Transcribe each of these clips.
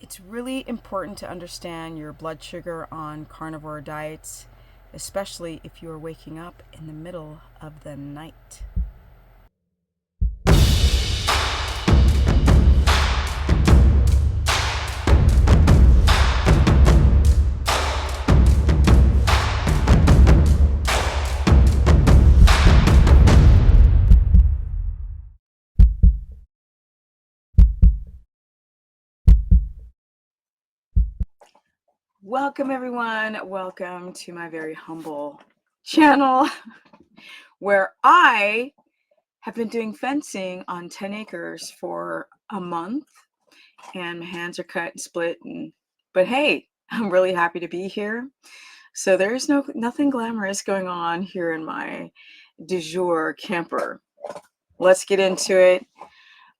It's really important to understand your blood sugar on carnivore diets, especially if you are waking up in the middle of the night. Welcome, everyone. Welcome to my very humble channel where I have been doing fencing on 10 acres for a month, and my hands are cut and split. But hey, I'm really happy to be here. So there's nothing glamorous going on here in my du jour camper. Let's get into it.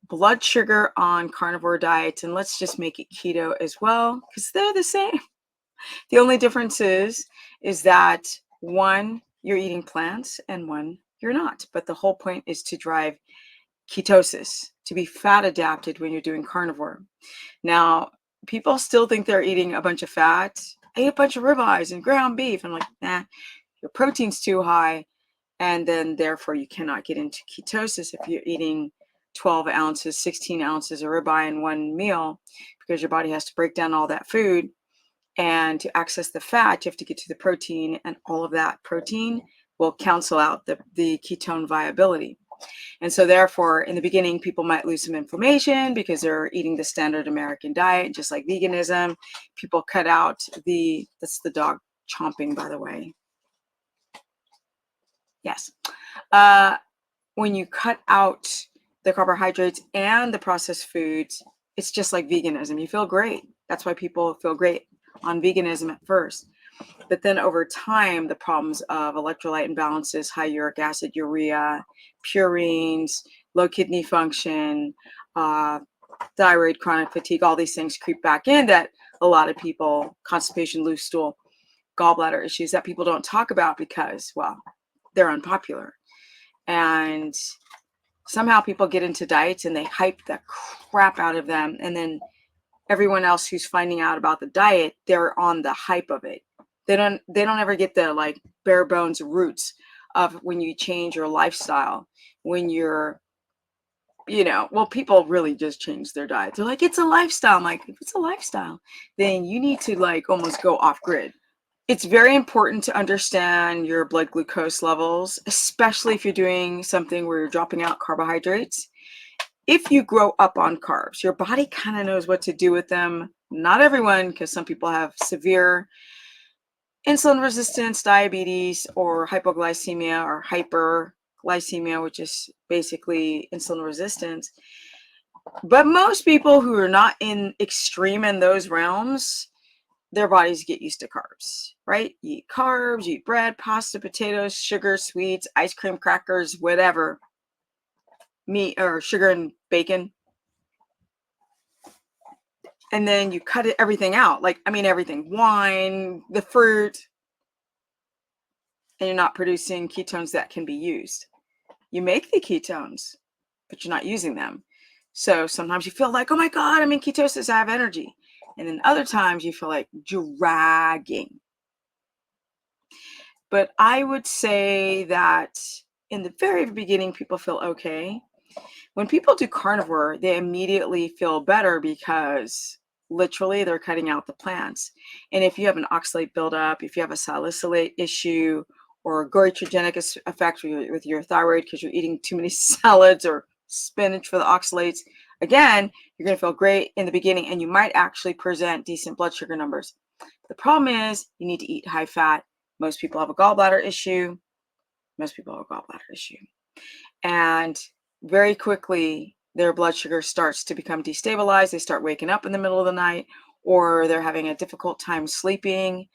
Blood sugar on carnivore diets, and let's just make it keto as well, because they're the same. The only difference is that one, you're eating plants and one, you're not. But the whole point is to drive ketosis, to be fat adapted when you're doing carnivore. Now, people still think they're eating a bunch of fat. I ate a bunch of ribeyes and ground beef. I'm like, nah, your protein's too high. And then therefore you cannot get into ketosis if you're eating 12 ounces, 16 ounces of ribeye in one meal, because your body has to break down all that food. And to access the fat, you have to get to the protein, and all of that protein will cancel out the ketone viability. And so therefore, in the beginning, people might lose some inflammation because they're eating the standard American diet, just like veganism. People cut out that's the dog chomping, by the way. Yes. When you cut out the carbohydrates and the processed foods, it's just like veganism. You feel great. That's why people feel great on veganism at first. But then over time, the problems of electrolyte imbalances, high uric acid, urea, purines, low kidney function, thyroid, chronic fatigue, all these things creep back in that a lot of people, constipation, loose stool, gallbladder issues that people don't talk about because, well, they're unpopular. And somehow people get into diets and they hype the crap out of them. And then everyone else who's finding out about the diet, they're on the hype of it. They don't ever get the like bare bones roots of when you change your lifestyle, when you're, well, people really just change their diet. They're like, it's a lifestyle. I'm like, if it's a lifestyle, then you need to like almost go off grid. It's very important to understand your blood glucose levels, especially if you're doing something where you're dropping out carbohydrates. If you grow up on carbs, your body kind of knows what to do with them. Not everyone, because some people have severe insulin resistance, diabetes, or hypoglycemia or hyperglycemia, which is basically insulin resistance. But most people who are not in extreme in those realms, their bodies get used to carbs, right? You eat carbs, you eat bread, pasta, potatoes, sugar, sweets, ice cream, crackers, whatever. Meat or sugar and bacon. And then you cut everything out. Everything, wine, the fruit, and you're not producing ketones that can be used. You make the ketones, but you're not using them. So sometimes you feel like, oh my God, I'm in ketosis, I have energy. And then other times you feel like dragging. But I would say that in the very beginning, people feel okay. When people do carnivore, they immediately feel better because literally they're cutting out the plants. And if you have an oxalate buildup, if you have a salicylate issue or a goitrogenic effect with your thyroid because you're eating too many salads or spinach for the oxalates, again, you're going to feel great in the beginning and you might actually present decent blood sugar numbers. The problem is you need to eat high fat. Most people have a gallbladder issue. And very quickly, their blood sugar starts to become destabilized. They start waking up in the middle of the night, or they're having a difficult time sleeping.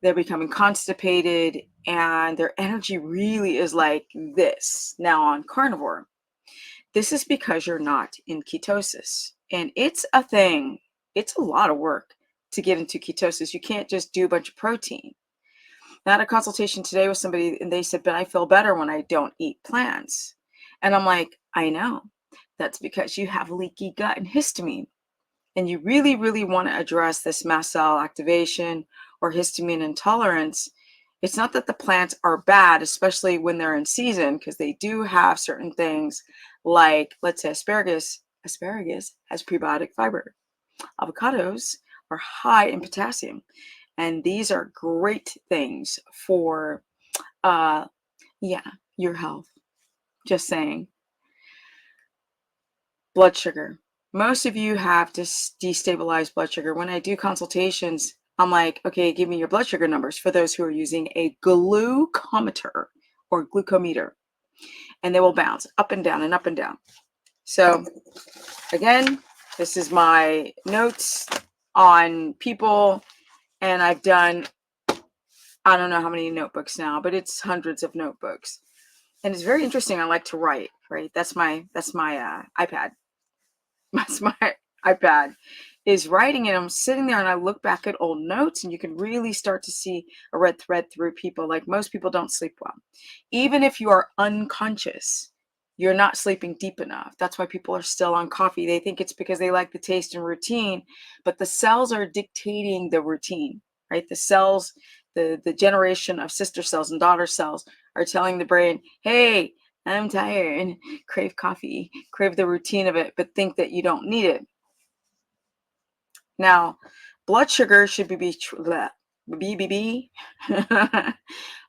They're becoming constipated, and their energy really is like this now on carnivore. This is because you're not in ketosis. And it's a thing. It's a lot of work to get into ketosis. You can't just do a bunch of protein. I had a consultation today with somebody, and they said, but I feel better when I don't eat plants. And I'm like, I know. That's because you have leaky gut and histamine. and you really, really want to address this mast cell activation or histamine intolerance, it's not that the plants are bad, especially when they're in season, because they do have certain things like, let's say, asparagus. Asparagus has prebiotic fiber. Avocados are high in potassium, and these are great things for, your health. Just saying. Blood sugar. Most of you have destabilized blood sugar. When I do consultations, I'm like, okay, give me your blood sugar numbers for those who are using a glucometer or glucometer, and they will bounce up and down and up and down. So again, this is my notes on people, and I've done, I don't know how many notebooks now, but it's hundreds of notebooks. And it's very interesting. I like to write, right? That's my iPad. That's my iPad is writing, and I'm sitting there and I look back at old notes, and you can really start to see a red thread through people. Like, most people don't sleep well. Even if you are unconscious, you're not sleeping deep enough. That's why people are still on coffee. They think it's because they like the taste and routine, but the cells are dictating the routine, right? The cells, the generation of sister cells and daughter cells are telling the brain, hey, I'm tired, crave coffee, crave the routine of it, but think that you don't need it. Now, blood sugar should be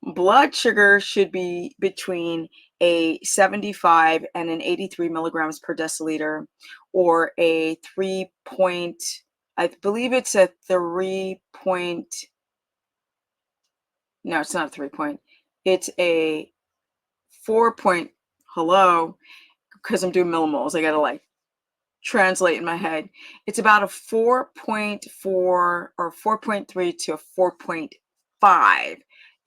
blood sugar should be between a 75 and an 83 milligrams per deciliter, or a 3 point, I believe it's a 3 point, no, it's not a 3 point, it's a 4 point, hello, because I'm doing millimoles, I gotta like translate in my head. It's about a 4.4 or 4.3 to a 4.5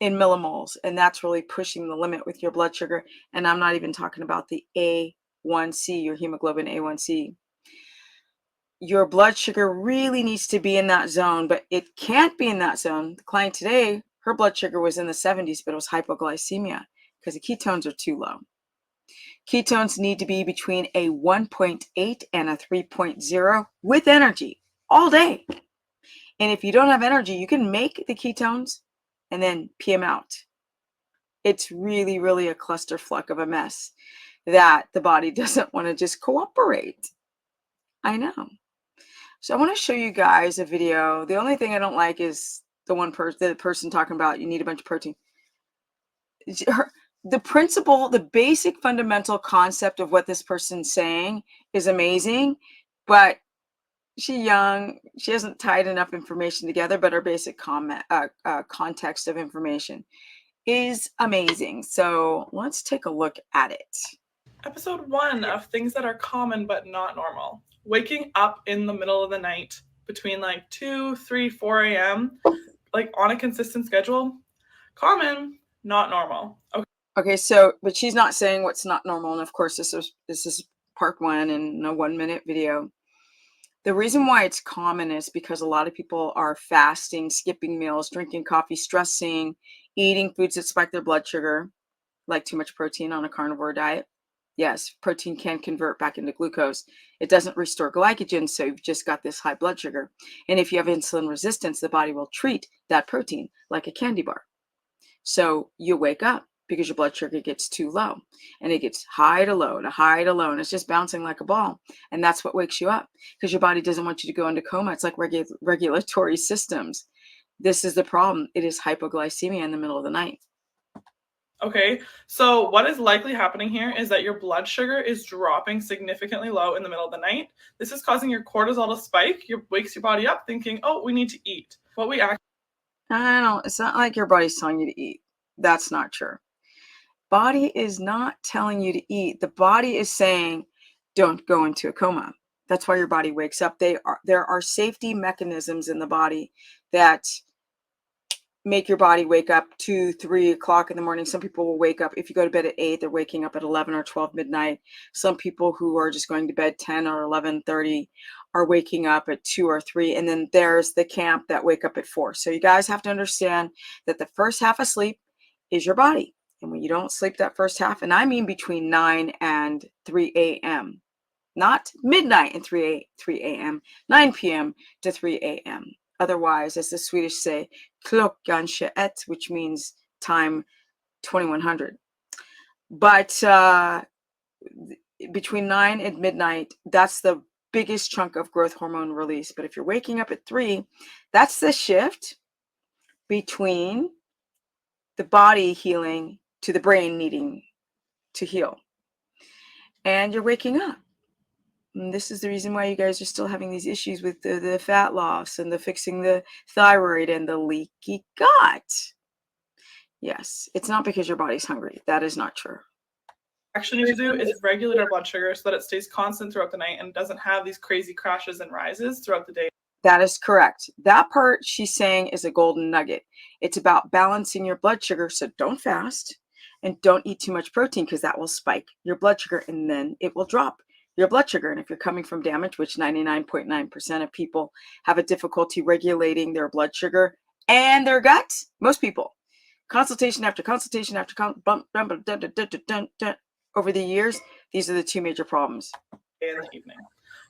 in millimoles, and that's really pushing the limit with your blood sugar. And I'm not even talking about the A1C, your hemoglobin A1C. Your blood sugar really needs to be in that zone, but it can't be in that zone. The client today, her blood sugar was in the 70s, but it was hypoglycemia because the ketones are too low. Ketones need to be between a 1.8 and a 3.0 with energy all day. And if you don't have energy, you can make the ketones and then pee them out. It's really, really a clusterfuck of a mess that the body doesn't want to just cooperate. I know. So I want to show you guys a video. The only thing I don't like is the person talking about you need a bunch of protein. The principle, the basic fundamental concept of what this person's saying is amazing, but she's young. She hasn't tied enough information together, but her basic context of information is amazing. So let's take a look at it. Episode 1 of things that are common but not normal. Waking up in the middle of the night between like 2, 3, 4 a.m., like on a consistent schedule. Common, not normal. Okay, so, but she's not saying what's not normal. And of course, this is part 1 in a 1-minute video. The reason why it's common is because a lot of people are fasting, skipping meals, drinking coffee, stressing, eating foods that spike their blood sugar, like too much protein on a carnivore diet. Yes, protein can convert back into glucose. It doesn't restore glycogen, so you've just got this high blood sugar. And if you have insulin resistance, the body will treat that protein like a candy bar. So you wake up because your blood sugar gets too low, and it gets high to low to high to low, and it's just bouncing like a ball. And that's what wakes you up, because your body doesn't want you to go into coma. It's like regulatory systems. This is the problem. It is hypoglycemia in the middle of the night. Okay, so what is likely happening here is that your blood sugar is dropping significantly low in the middle of the night. This is causing your cortisol to spike. It wakes your body up thinking, oh, we need to eat. What we actually... It's not like your body's telling you to eat. That's not true. Body is not telling you to eat. The body is saying, don't go into a coma. That's why your body wakes up. There are safety mechanisms in the body that make your body wake up 2, 3 o'clock in the morning. Some people will wake up, if you go to bed at 8, they're waking up at 11 or 12 midnight. Some people who are just going to bed 10 or 11:30 are waking up at 2 or 3. And then there's the camp that wake up at 4. So you guys have to understand that the first half of sleep is your body. And when you don't sleep that first half, and I mean between 9 and 3 a.m., not midnight and 3 a.m., 9 p.m. to 3 a.m. Otherwise, as the Swedish say, klockan 21, which means time 2100. But between 9 and midnight, that's the biggest chunk of growth hormone release. But if you're waking up at 3, that's the shift between the body healing to the brain needing to heal. And you're waking up. And this is the reason why you guys are still having these issues with the fat loss and the fixing the thyroid and the leaky gut. Yes, it's not because your body's hungry. That is not true. Actually need to do is regulate our blood sugar so that it stays constant throughout the night and doesn't have these crazy crashes and rises throughout the day. That is correct. That part she's saying is a golden nugget. It's about balancing your blood sugar, so don't fast and don't eat too much protein because that will spike your blood sugar and then it will drop your blood sugar. And if you're coming from damage, which 99.9% of people have a difficulty regulating their blood sugar and their gut, most people, consultation after consultation after over the years, these are the two major problems. In the evening.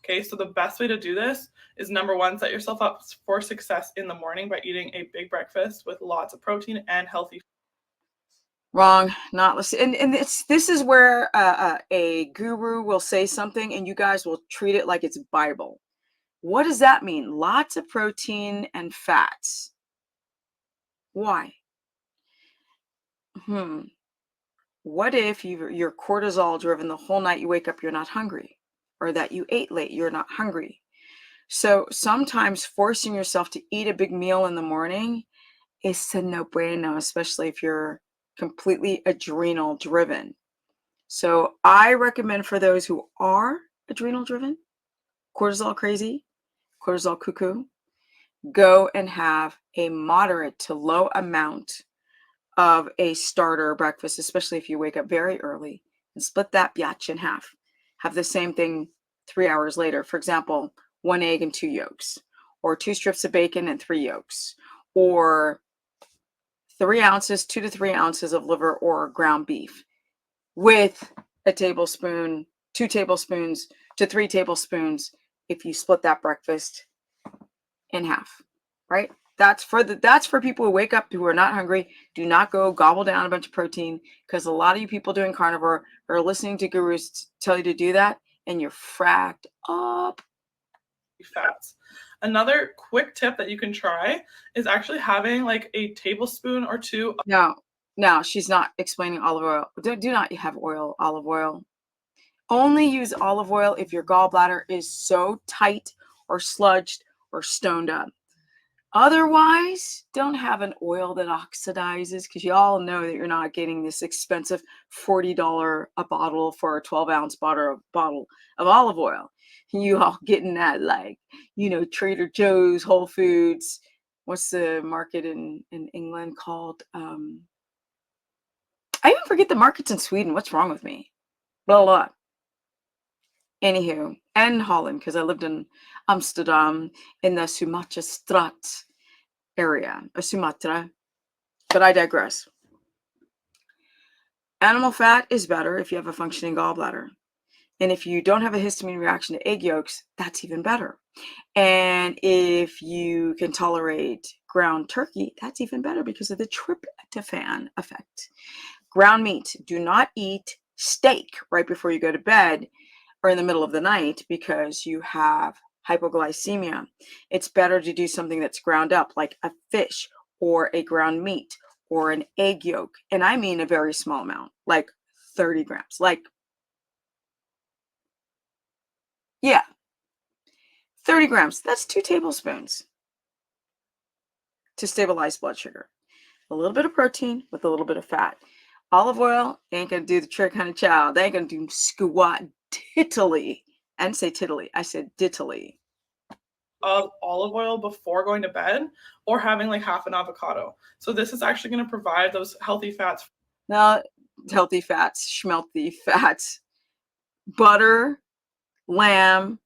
Okay, so the best way to do this is number one, set yourself up for success in the morning by eating a big breakfast with lots of protein and healthy. Wrong, not listen. And this is where a guru will say something and you guys will treat it like it's Bible. What does that mean? Lots of protein and fats. Why? What if you're cortisol driven the whole night, you wake up, you're not hungry, or that you ate late, you're not hungry. So sometimes forcing yourself to eat a big meal in the morning is a no bueno, especially if you're completely adrenal driven. So I recommend for those who are adrenal driven, cortisol crazy, cortisol cuckoo, go and have a moderate to low amount of a starter breakfast, especially if you wake up very early, and split that biatch in half. Have the same thing 3 hours later. For example, 1 egg and 2 yolks, or 2 strips of bacon and 3 yolks, or 2 to 3 ounces of liver or ground beef with a tablespoon, 2 tablespoons to 3 tablespoons if you split that breakfast in half, right? That's for people who wake up who are not hungry. Do not go gobble down a bunch of protein, because a lot of you people doing carnivore are listening to gurus tell you to do that, and you're fracked up. Fats. Another quick tip that you can try is actually having like a tablespoon or 2. No, she's not explaining olive oil. Do not have olive oil. Only use olive oil if your gallbladder is so tight or sludged or stoned up. Otherwise, don't have an oil that oxidizes, because you all know that you're not getting this expensive $40 a bottle for a 12-ounce bottle of olive oil. You all getting that like, Trader Joe's, Whole Foods. What's the market in England called? I even forget the markets in Sweden. What's wrong with me? Blah, blah. Anywho, and Holland, because I lived in Amsterdam in the Sumatra Strat area, Sumatra, but I digress. Animal fat is better if you have a functioning gallbladder. And if you don't have a histamine reaction to egg yolks, that's even better. And if you can tolerate ground turkey, that's even better because of the tryptophan effect. Ground meat, do not eat steak right before you go to bed or in the middle of the night because you have hypoglycemia. It's better to do something that's ground up, like a fish or a ground meat or an egg yolk. And I mean a very small amount, like 30 grams. 30 grams. That's 2 tablespoons to stabilize blood sugar. A little bit of protein with a little bit of fat. Olive oil ain't gonna do the trick, honey child. They ain't gonna do squat tittily. I didn't say tittily. I said dittily. Of olive oil before going to bed, or having like half an avocado. So this is actually going to provide those healthy fats. Now, healthy fats, schmelty fats. Butter, lamb,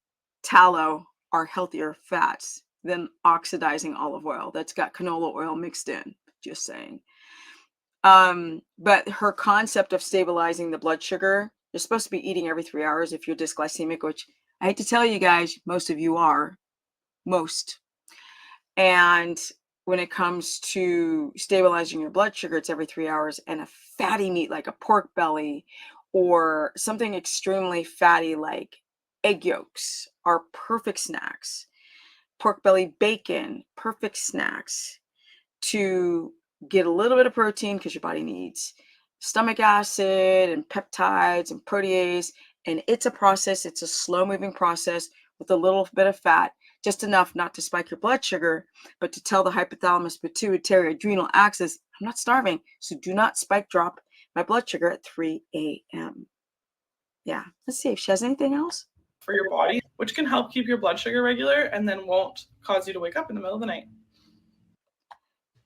tallow are healthier fats than oxidizing olive oil that's got canola oil mixed in. Just saying. But her concept of stabilizing the blood sugar You're supposed to be eating every 3 hours if you're dysglycemic, which I hate to tell you guys, most of you are. Most. And when it comes to stabilizing your blood sugar, it's every 3 hours. And a fatty meat like a pork belly or something extremely fatty like egg yolks are perfect snacks. Pork belly bacon, perfect snacks to get a little bit of protein because your body needs stomach acid and peptides and protease. And it's a process, it's a slow moving process with a little bit of fat, just enough not to spike your blood sugar, but to tell the hypothalamus pituitary adrenal axis, I'm not starving, so do not spike drop my blood sugar at 3 a.m. Yeah, let's see if she has anything else. For your body, which can help keep your blood sugar regular and then won't cause you to wake up in the middle of the night.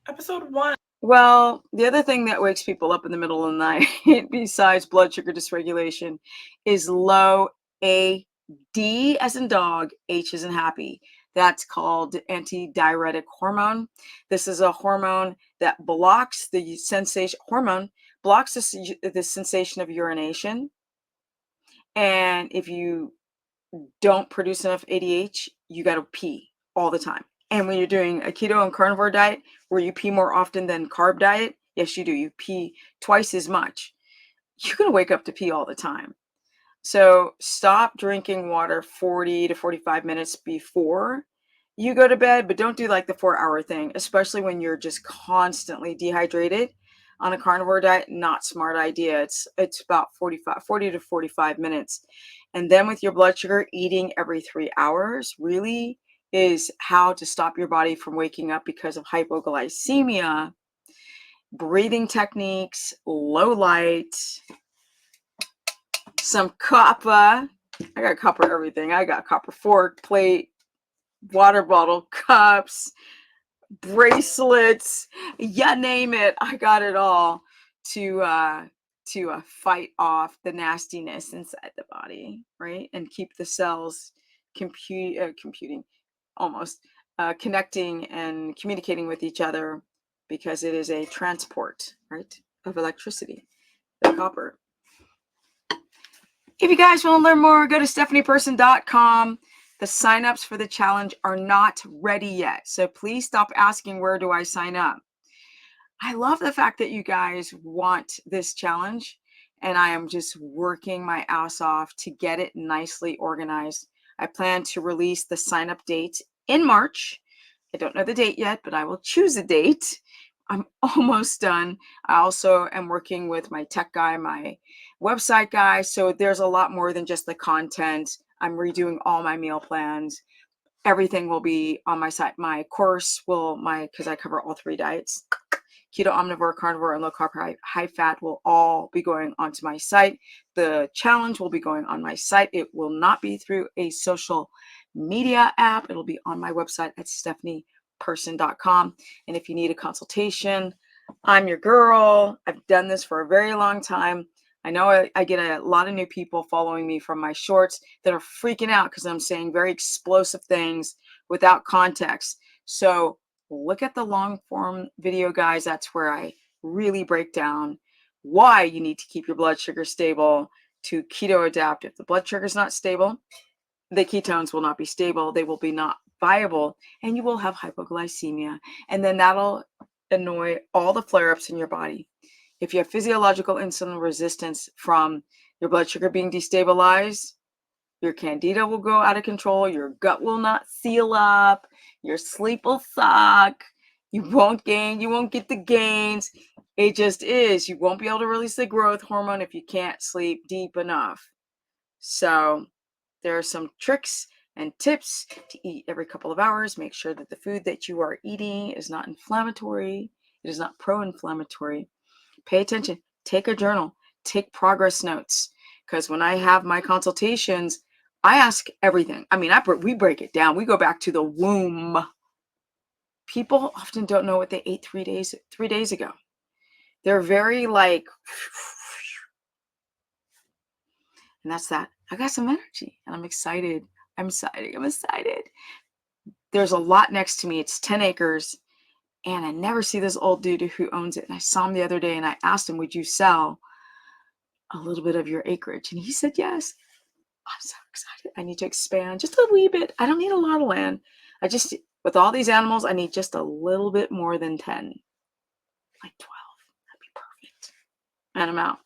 Episode 1. Well, the other thing that wakes people up in the middle of the night, besides blood sugar dysregulation, is low AD as in dog, H as in happy. That's called antidiuretic hormone. This is a hormone that blocks the sensation, blocks the sensation of urination. And if you don't produce enough ADH, you got to pee all the time. And when you're doing a keto and carnivore diet where you pee more often than carb diet, yes, you do. You pee twice as much. You're going to wake up to pee all the time. So stop drinking water 40 to 45 minutes before you go to bed, but don't do like the 4-hour thing, especially when you're just constantly dehydrated. On a carnivore diet, not smart idea. It's about 40 to 45 minutes. And then with your blood sugar, eating every 3 hours really is how to stop your body from waking up because of hypoglycemia. Breathing techniques, low light, some copper. I got copper everything. I got copper fork, plate, water bottle, cups, bracelets, you name it. I got it all to fight off the nastiness inside the body, right? And keep the cells computing, almost connecting and communicating with each other, because it is a transport, right, of electricity, the copper. If you guys want to learn more, go to stephanieperson.com. The signups for the challenge are not ready yet, so please stop asking where do I sign up. I love the fact that you guys want this challenge, and I am just working my ass off to get it nicely organized. I plan to release the sign up date in March. I don't know the date yet, but I will choose a date. I'm almost done. I also am working with my tech guy, my website guy. So there's a lot more than just the content. I'm redoing all my meal plans. Everything will be on my site. My course because I cover all 3 diets. Keto, omnivore, carnivore, and low carb, high fat will all be going onto my site. The challenge will be going on my site. It will not be through a social media app. It'll be on my website at stephanieperson.com. And if you need a consultation, I'm your girl. I've done this for a very long time. I know I get a lot of new people following me from my shorts that are freaking out because I'm saying very explosive things without context. So look at the long form video, guys. That's where I really break down why you need to keep your blood sugar stable to keto adapt. If the blood sugar is not stable, the ketones will not be stable. They will be not viable, and you will have hypoglycemia. And then that'll annoy all the flare-ups in your body. If you have physiological insulin resistance from your blood sugar being destabilized, your candida will go out of control, your gut will not seal up, your sleep will suck, you won't gain, you won't get the gains. It just is. You won't be able to release the growth hormone if you can't sleep deep enough. So there are some tricks and tips to eat every couple of hours. Make sure that the food that you are eating is not inflammatory. It is not pro-inflammatory. Pay attention. Take a journal. Take progress notes. Because when I have my consultations, I ask everything. I mean, we break it down. We go back to the womb. People often don't know what they ate 3 days ago. They're very like, and that's that. I got some energy and I'm excited. I'm excited. There's a lot next to me. It's 10 acres. And I never see this old dude who owns it. And I saw him the other day and I asked him, would you sell? a little bit of your acreage? And he said, yes. I'm so excited. I need to expand just a wee bit. I don't need a lot of land. With all these animals, I need just a little bit more than 10, like 12. That'd be perfect. And I'm out.